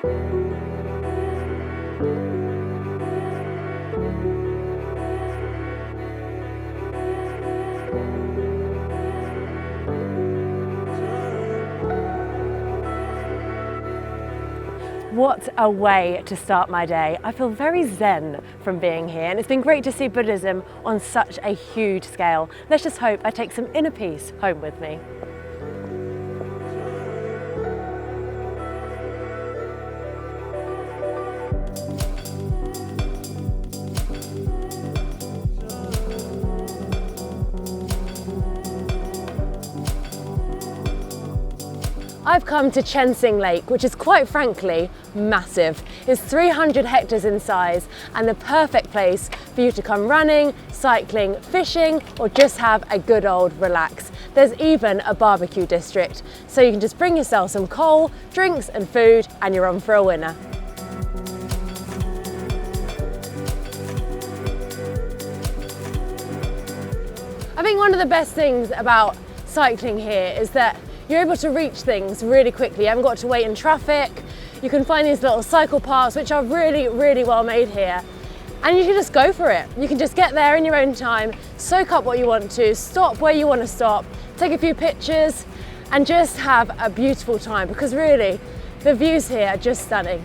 What a way to start my day. I feel very zen from being here, and it's been great to see Buddhism on such a huge scale. Let's just hope I take some inner peace home with me. I've come to Chensing Lake, which is quite frankly massive. It's 300 hectares in size and the perfect place for you to come running, cycling, fishing, or just have a good old relax. There's even a barbecue district, so you can just bring yourself some coal, drinks and food, and you're on for a winner. I think one of the best things about cycling here is that you're able to reach things really quickly. You haven't got to wait in traffic. You can find these little cycle paths which are really, really well made here. And you can just go for it. You can just get there in your own time, soak up what you want to, stop where you want to stop, take a few pictures and just have a beautiful time, because really the views here are just stunning.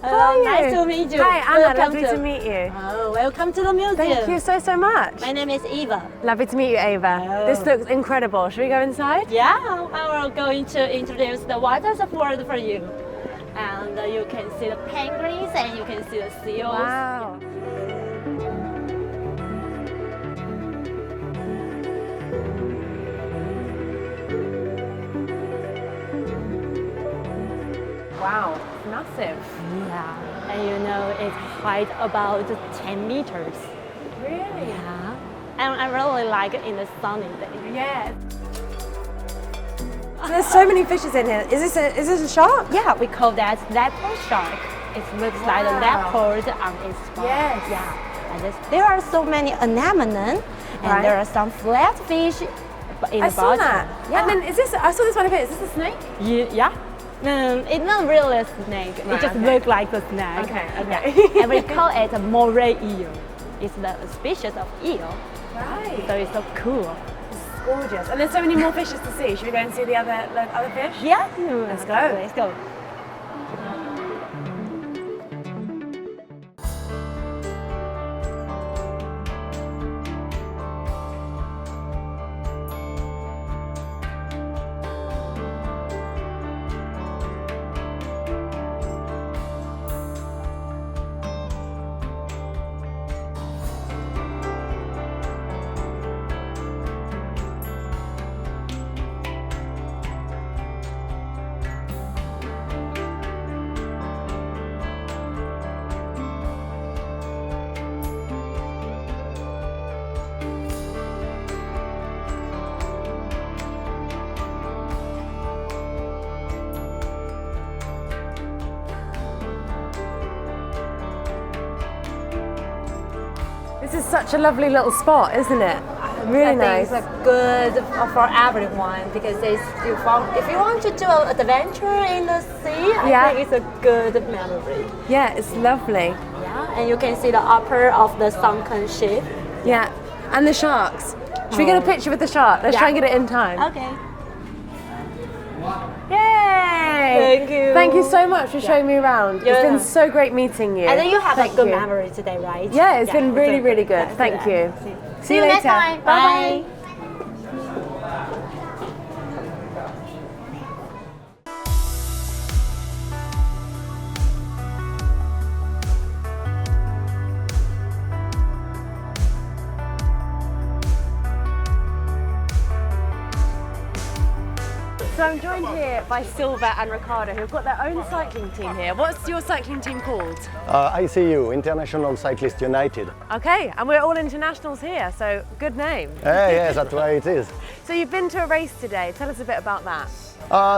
Hello, nice to meet you. Hi Anna, lovely to meet you. Oh, welcome to the museum. Thank you so much. My name is Eva. Lovely to meet you, Ava. Oh. This looks incredible. Should we go inside? Yeah, I will going to introduce the waters world for you. And you can see the penguins and you can see the seals. Wow. Wow, massive. Yeah, and you know it's height about 10 meters. Really? Yeah, and I really like it in the sunny day. Yeah. There's so many fishes in here. Is this a shark? Yeah, we call that leopard shark. It looks like a leopard on its back. Yes. Yeah, and there are so many anemones, and there are some flatfish in the bottom. I saw that. Yeah. And then I saw this one over here. Is this a snake? Yeah. It's not really a snake. Right, it just okay. looks like a snake. Okay. Yeah. And we call it a moray eel. It's the species of eel. Right. So it's so cool. It's gorgeous. And there's so many more fishes to see. Should we go and see the other fish? Yeah. Let's go. Let's go. This is such a lovely little spot, isn't it? Really nice. It's good for everyone because if you want to do an adventure in the sea, I think it's a good memory. Yeah, it's lovely. Yeah, and you can see the upper of the sunken ship. Yeah, and the sharks. Should we get a picture with the shark? Let's try and get it in time. Okay. Yay! Thank you. Thank you so much for showing me around. It's been so great meeting you. And then you have Thank a good you. memory today, right? Yeah, it's been really, really good. Thank you. See you next time. Bye. So I'm joined here by Silva and Ricardo, who've got their own cycling team here. What's your cycling team called? ICU, International Cyclist United. Okay, and we're all internationals here, so good name. Yeah, that's why it is. So you've been to a race today. Tell us a bit about that.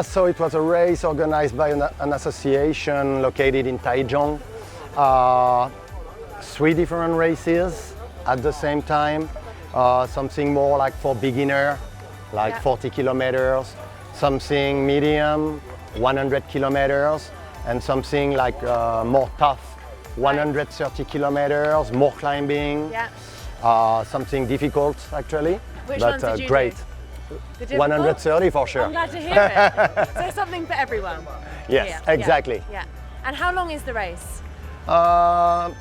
So it was a race organized by an association located in Taiwan. 3 different races at the same time. Something more like for beginner, like 40 kilometers. Something medium, 100 kilometers. And something like more tough, 130 kilometers, more climbing. Yeah. Something difficult actually. Which but ones did you great. do? 130 for sure. I'm glad to hear it. So something for everyone. Yes, Yeah. exactly. Yeah. And how long is the race?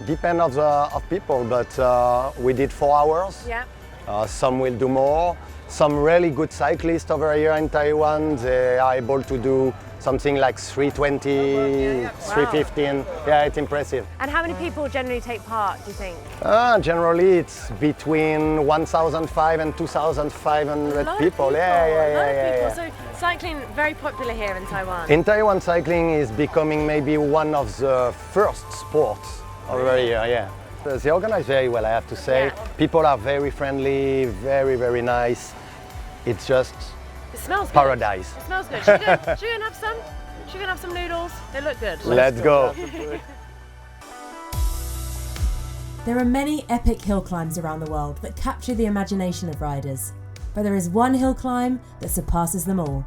Depend of people, but we did 4 hours. Yeah. Some will do more. Some really good cyclists over here in Taiwan, they are able to do something like 320, 315. Yeah, it's impressive. And how many people generally take part, do you think? Generally, it's between 1,500 and 2,500 people. Yeah. So cycling very popular here in Taiwan. In Taiwan, cycling is becoming maybe one of the first sports over here, yeah. They organize very well, I have to say. Yeah. People are very friendly, very, very nice. It's just It smells good. paradise. It smells good. Should we go and have some? Should we go and have some noodles? They look good. Let's go. There are many epic hill climbs around the world that capture the imagination of riders, but there is one hill climb that surpasses them all.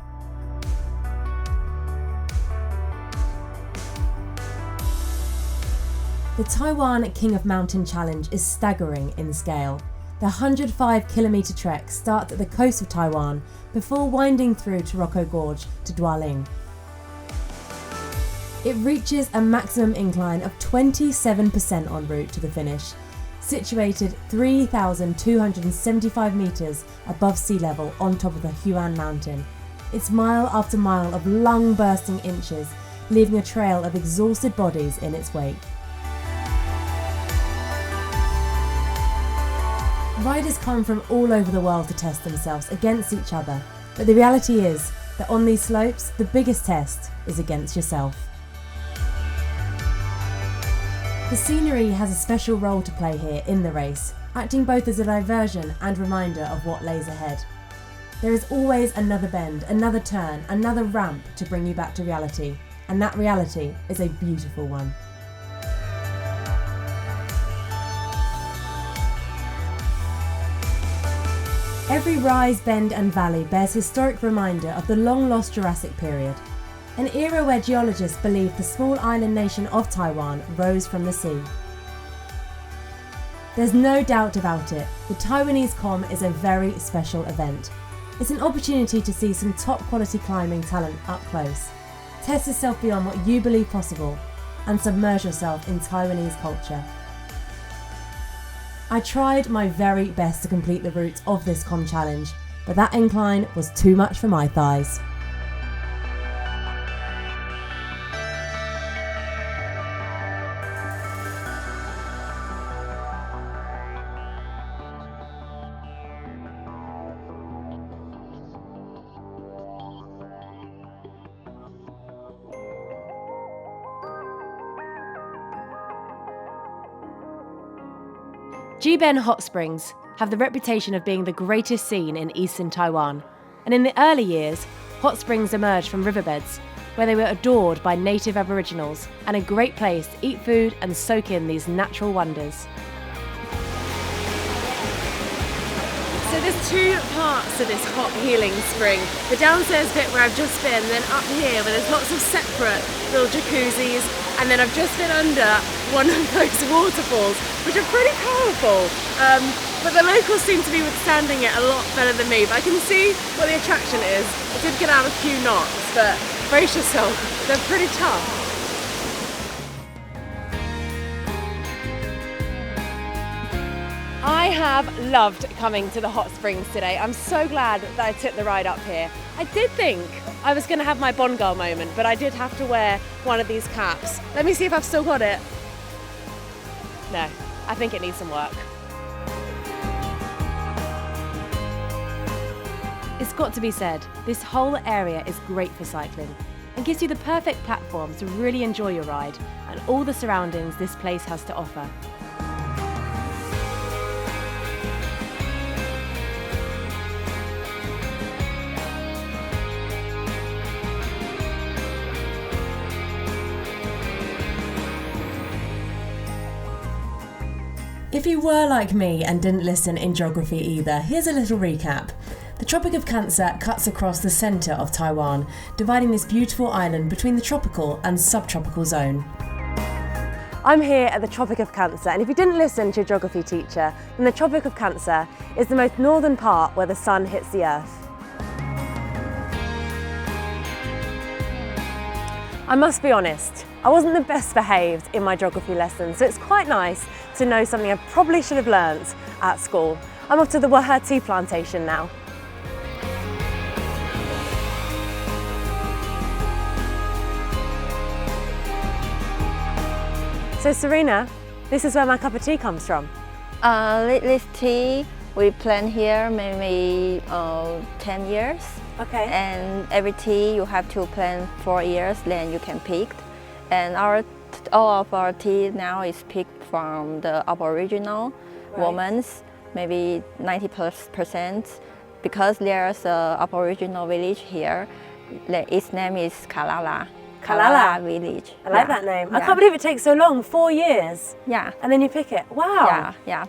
The Taiwan King of Mountain Challenge is staggering in scale. The 105-kilometre trek starts at the coast of Taiwan before winding through Taroko Gorge to Dualing. It reaches a maximum incline of 27% en route to the finish, situated 3,275 metres above sea level on top of the Huan Mountain. It's mile after mile of lung-bursting inches, leaving a trail of exhausted bodies in its wake. Riders come from all over the world to test themselves against each other, but the reality is that on these slopes, the biggest test is against yourself. The scenery has a special role to play here in the race, acting both as a diversion and reminder of what lays ahead. There is always another bend, another turn, another ramp to bring you back to reality, and that reality is a beautiful one. Every rise, bend and valley bears historic reminder of the long-lost Jurassic period, an era where geologists believe the small island nation of Taiwan rose from the sea. There's no doubt about it, the Taiwanese Com is a very special event. It's an opportunity to see some top-quality climbing talent up close, test yourself beyond what you believe possible, and submerge yourself in Taiwanese culture. I tried my very best to complete the route of this Com challenge, but that incline was too much for my thighs. Jiben Hot Springs have the reputation of being the greatest scene in eastern Taiwan, and in the early years, hot springs emerged from riverbeds, where they were adored by native Aboriginals and a great place to eat food and soak in these natural wonders. So there's 2 parts to this hot healing spring. The downstairs bit where I've just been, then up here where there's lots of separate little jacuzzis, and then I've just been under one of those waterfalls, which are pretty powerful. But the locals seem to be withstanding it a lot better than me, but I can see what the attraction is. I did get out a few knots, but brace yourself, they're pretty tough. I have loved coming to the hot springs today. I'm so glad that I took the ride up here. I did think I was going to have my Bond girl moment, but I did have to wear one of these caps. Let me see if I've still got it. No, I think it needs some work. It's got to be said, this whole area is great for cycling and gives you the perfect platform to really enjoy your ride and all the surroundings this place has to offer. If you were like me and didn't listen in geography either, here's a little recap. The Tropic of Cancer cuts across the centre of Taiwan, dividing this beautiful island between the tropical and subtropical zone. I'm here at the Tropic of Cancer, and if you didn't listen to your geography teacher, then the Tropic of Cancer is the most northern part where the sun hits the earth. I must be honest, I wasn't the best behaved in my geography lesson, so it's quite nice to know something I probably should have learnt at school. I'm off to the Waha tea plantation now. So Serena, this is where my cup of tea comes from. This tea we plant here maybe 10 years. Okay. And every tea you have to plant 4 years, then you can pick. And all of our tea now is picked from the Aboriginal women, maybe 90%, because there's an Aboriginal village here. Its name is Kalala. Kalala village. I like that name. I can't believe it takes so long, 4 years. Yeah. And then you pick it. Wow. Yeah.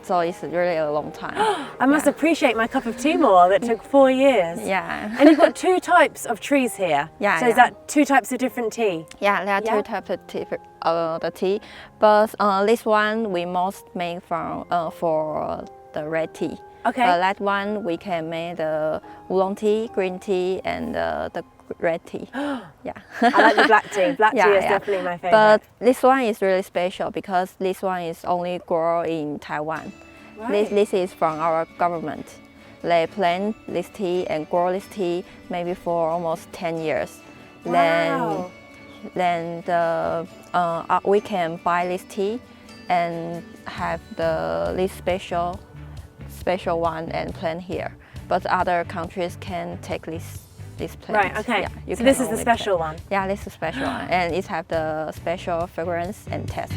So it's really a long time. I must appreciate my cup of tea more that took 4 years. Yeah. And you've got 2 types of trees here. Yeah. So is that 2 types of different tea? Yeah, there are 2 types of tea, but this one we most make from for the red tea. Okay. That one we can make the oolong tea, green tea, and the red tea. Yeah. I like the black tea. Black tea is definitely my favorite. But this one is really special because this one is only grown in Taiwan. Right. This is from our government. They plant this tea and grow this tea maybe for almost 10 years. Wow. Then we can buy this tea and have this special one and plant here. But other countries can take this plant. Right, okay. Yeah, so this is the special one? Yeah, this is the special one. And it has the special fragrance and taste.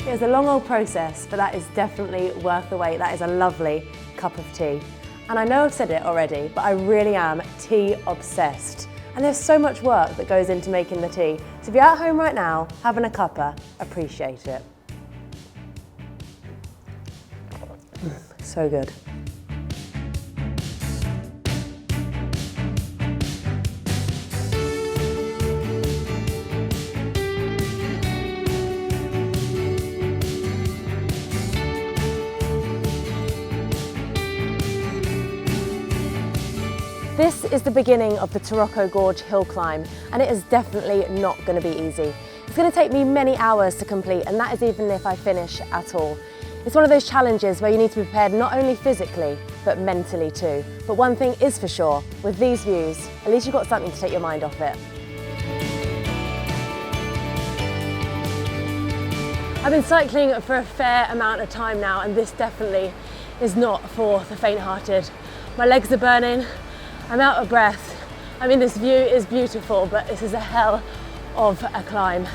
It was a long old process, but that is definitely worth the wait. That is a lovely cup of tea. And I know I've said it already, but I really am tea obsessed. And there's so much work that goes into making the tea. So if you're at home right now, having a cuppa, appreciate it. So good. This is the beginning of the Taroko Gorge hill climb, and it is definitely not going to be easy. It's going to take me many hours to complete, and that is even if I finish at all. It's one of those challenges where you need to be prepared not only physically, but mentally too. But one thing is for sure, with these views, at least you've got something to take your mind off it. I've been cycling for a fair amount of time now, and this definitely is not for the faint-hearted. My legs are burning. I'm out of breath. I mean, this view is beautiful, but this is a hell of a climb.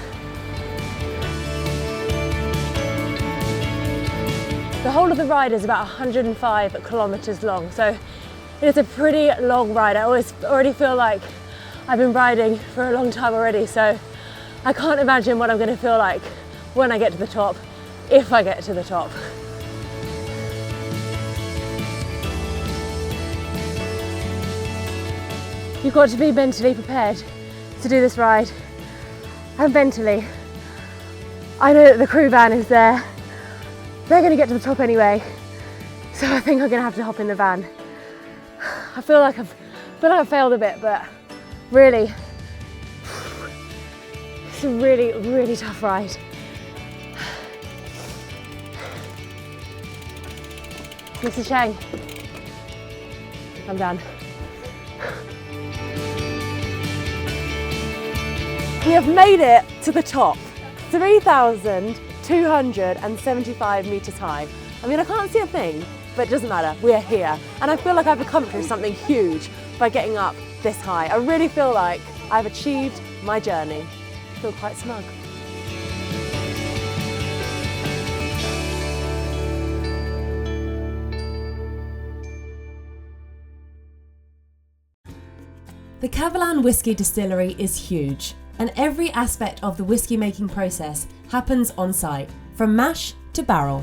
The whole of the ride is about 105 kilometers long, so it is a pretty long ride. I already feel like I've been riding for a long time already, so I can't imagine what I'm going to feel like when I get to the top, if I get to the top. You've got to be mentally prepared to do this ride. And mentally, I know that the crew van is there. They're going to get to the top anyway. So I think I'm gonna have to hop in the van. I feel like I've failed a bit, but really, it's a really, really tough ride. Mr. Cheng, I'm done. We have made it to the top, 3,275 meters high. I mean, I can't see a thing, but it doesn't matter, we're here. And I feel like I've accomplished something huge by getting up this high. I really feel like I've achieved my journey. I feel quite smug. The Kavalan Whisky Distillery is huge, and every aspect of the whisky making process happens on site, from mash to barrel.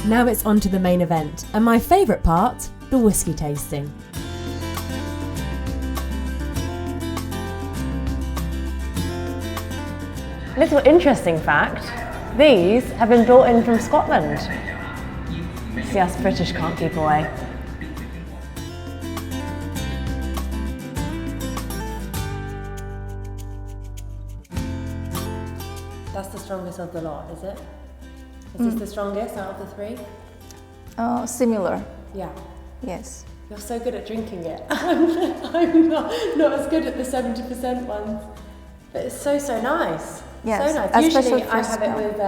Now it's on to the main event, and my favourite part, the whisky tasting. Little interesting fact, these have been brought in from Scotland. See, us British can't keep away. That's the strongest of the lot, is it? Is this the strongest out of the three? Similar. Yeah. Yes. You're so good at drinking it. I'm not as good at the 70% ones. But it's so nice. Yes, So nice. Usually I have it with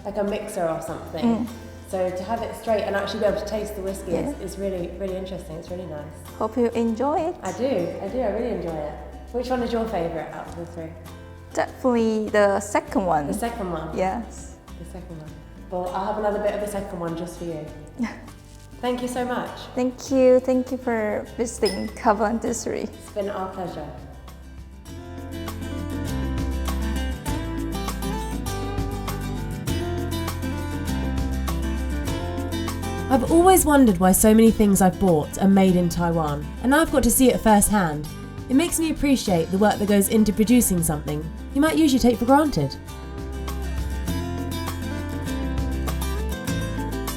like a mixer or something. So to have it straight and actually be able to taste the whiskey is really, really interesting. It's really nice. Hope you enjoy it. I do. I really enjoy it. Which one is your favourite out of the three? Definitely the second one. The second one? Yes. The second one. Well, I'll have another bit of the second one just for you. Thank you so much. Thank you for visiting Kavalan Distillery. It's been our pleasure. I've always wondered why so many things I've bought are made in Taiwan, and now I've got to see it firsthand. It makes me appreciate the work that goes into producing something you might usually take for granted.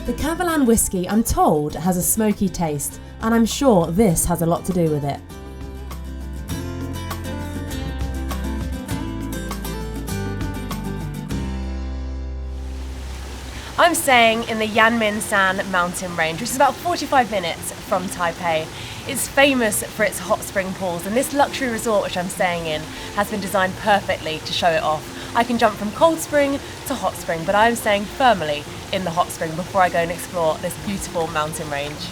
The Kavalan whisky, I'm told, has a smoky taste, and I'm sure this has a lot to do with it. I'm staying in the Yanmin San mountain range, which is about 45 minutes from Taipei. It's famous for its hot spring pools, and this luxury resort which I'm staying in has been designed perfectly to show it off. I can jump from cold spring to hot spring, but I'm staying firmly in the hot spring before I go and explore this beautiful mountain range.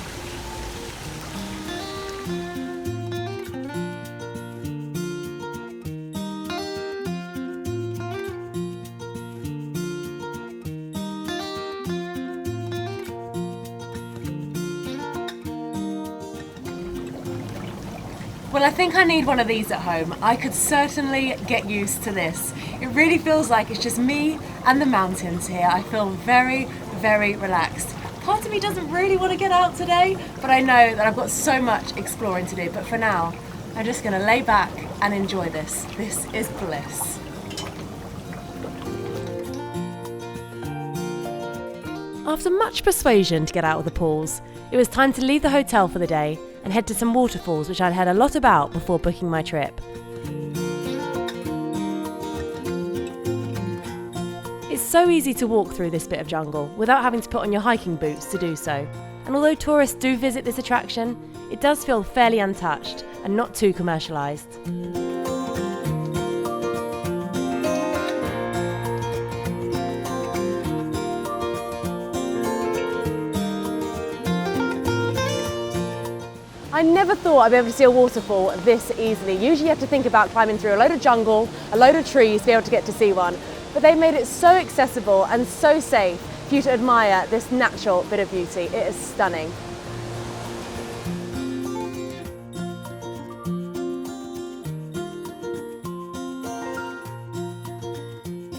Well, I think I need one of these at home. I could certainly get used to this. It really feels like it's just me and the mountains here. I feel very, very relaxed. Part of me doesn't really want to get out today, but I know that I've got so much exploring to do. But for now, I'm just going to lay back and enjoy this. This is bliss. After much persuasion to get out of the pools, it was time to leave the hotel for the day and head to some waterfalls which I'd heard a lot about before booking my trip. It's so easy to walk through this bit of jungle without having to put on your hiking boots to do so. And although tourists do visit this attraction, it does feel fairly untouched and not too commercialised. I never thought I'd be able to see a waterfall this easily. Usually you have to think about climbing through a load of jungle, a load of trees to be able to get to see one. But they made it so accessible and so safe for you to admire this natural bit of beauty. It is stunning.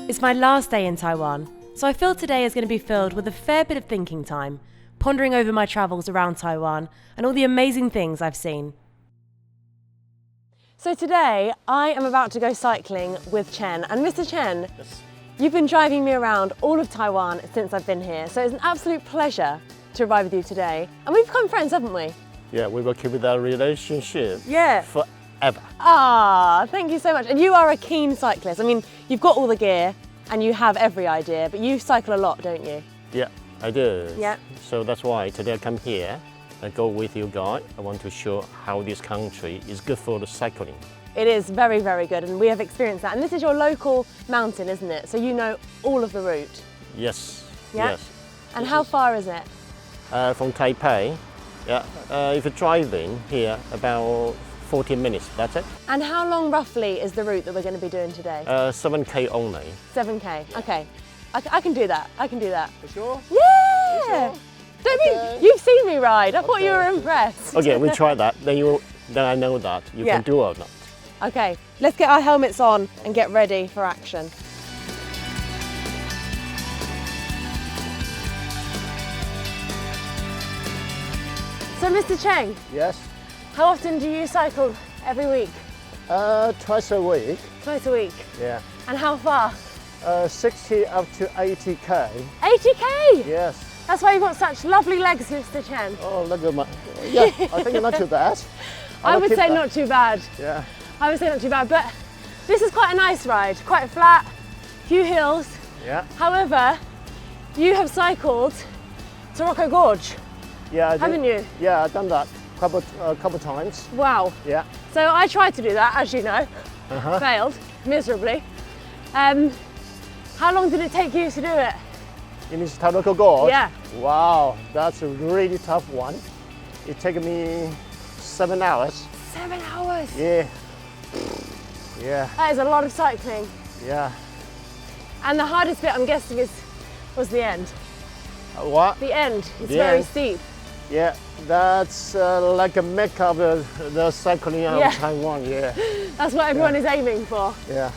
It's my last day in Taiwan, so I feel today is going to be filled with a fair bit of thinking time, pondering over my travels around Taiwan and all the amazing things I've seen. So today I am about to go cycling with Chen, and Mr. Chen, Yes. you've been driving me around all of Taiwan since I've been here, so it's an absolute pleasure to ride with you today. And we've become friends, haven't we? Yeah, we will keep that relationship Yeah. forever. Ah, thank you so much. And you are a keen cyclist. I mean, you've got all the gear and you have every idea, but you cycle a lot, don't you? Yeah, I do. Yeah. So that's why today I come here and go with you guys. I want to show how this country is good for the cycling. It is very, very good, and we have experienced that. And this is your local mountain, isn't it? So you know all of the route. Yes. Yeah? Yes. And how far is it? From Taipei, yeah. If you're driving here, about 14 minutes. That's it. And how long roughly is the route that we're going to be doing today? 7K only. 7K. Okay. I can do that. I can do that. For sure. Yeah! Don't Okay. be, you've seen me ride. I thought you were impressed. Okay, we try that. Then I know that you Yeah. can do or not. Okay, let's get our helmets on and get ready for action. So Mr. Cheng, Yes, how often do you cycle every week? twice a week. Twice a week. Yeah, And how far? 60 up to 80k. 80k! Yes. That's why you've got such lovely legs, Mr. Chen. Oh, look at my. Yeah, I think not too bad. I would keep say that. not too bad. Yeah. I would say not too bad, but this is quite a nice ride. Quite flat, few hills. Yeah. However, you have cycled to Rocco Gorge, Yeah. I did. haven't you? Yeah, I've done that couple times. Wow. Yeah. So I tried to do that, as you know, failed miserably. How long did it take you to do it? In this Taroko Gorge. Yeah. Wow, that's a really tough one. It took me 7 hours. 7 hours. Yeah. Yeah. That is a lot of cycling. Yeah. And the hardest bit, I'm guessing, was the end. What? The end. It's The very end. steep. Yeah. That's like a mecca of the cycling of Yeah. Taiwan. Yeah. That's what everyone is aiming for. Yeah.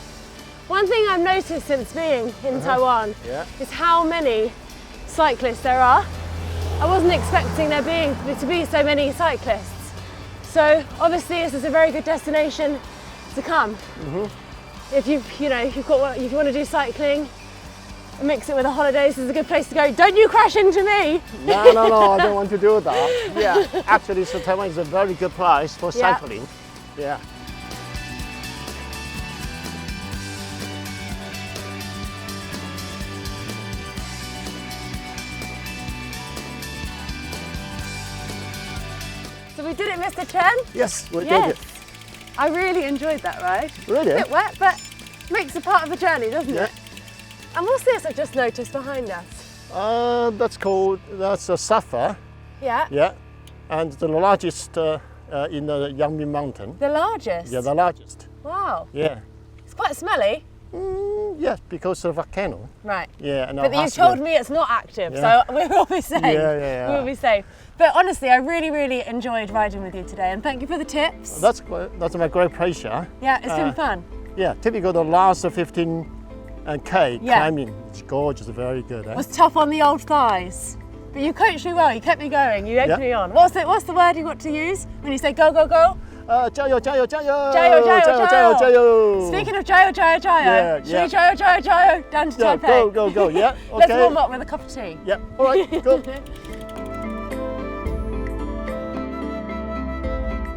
One thing I've noticed since being in Taiwan Yeah. is how many cyclists there are. I wasn't expecting there to be so many cyclists. So obviously this is a very good destination to come. If you want to do cycling, mix it with the holidays, this is a good place to go. Don't you crash into me! No, I don't want to do that. Yeah, actually, so Taiwan is a very good place for Yeah. cycling. Yeah. So we did it, Mr. Chen. Yes, we Yes. did it. I really enjoyed that ride. Really? A bit wet, but makes a part of the journey, doesn't Yeah. it? And what's this I just noticed behind us? That's a Safa. Yeah. Yeah, and the largest in the Yangming Mountain. The largest? Yeah, the largest. Wow. Yeah. It's quite smelly. Yes, because of volcano. Right. Yeah, and But you told me it's not active, so we will be safe. Yeah. We will be safe. But honestly, I really, really enjoyed riding with you today, and thank you for the tips. That's my great pleasure. Yeah, it's been fun. Yeah, typical the last 15K Yeah. climbing. It's gorgeous, very good. Eh? It was tough on the old thighs, but you coached me well. You kept me going. You egged Yeah. me on. What's the word you got to use when you say go, go, go? 加油，加油，加油！ 加油，加油，加油！加油，加油！ Speaking of 加油，加油，加油, Yeah, should we yeah. 加油，加油，加油 down to Yeah, Taipei? go, yeah. Let's Okay. warm up with a cup of tea. Yeah, all right, go.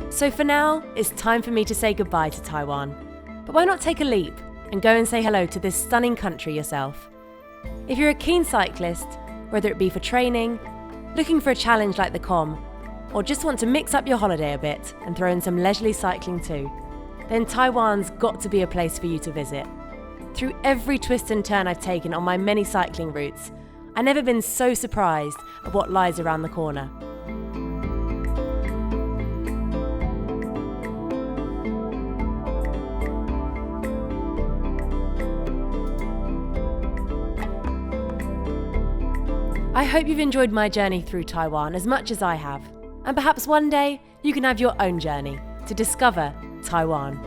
So for now, it's time for me to say goodbye to Taiwan. But why not take a leap and go and say hello to this stunning country yourself? If you're a keen cyclist, whether it be for training, looking for a challenge like the Com, or just want to mix up your holiday a bit and throw in some leisurely cycling too, then Taiwan's got to be a place for you to visit. Through every twist and turn I've taken on my many cycling routes, I've never been so surprised at what lies around the corner. I hope you've enjoyed my journey through Taiwan as much as I have. And perhaps one day you can have your own journey to discover Taiwan.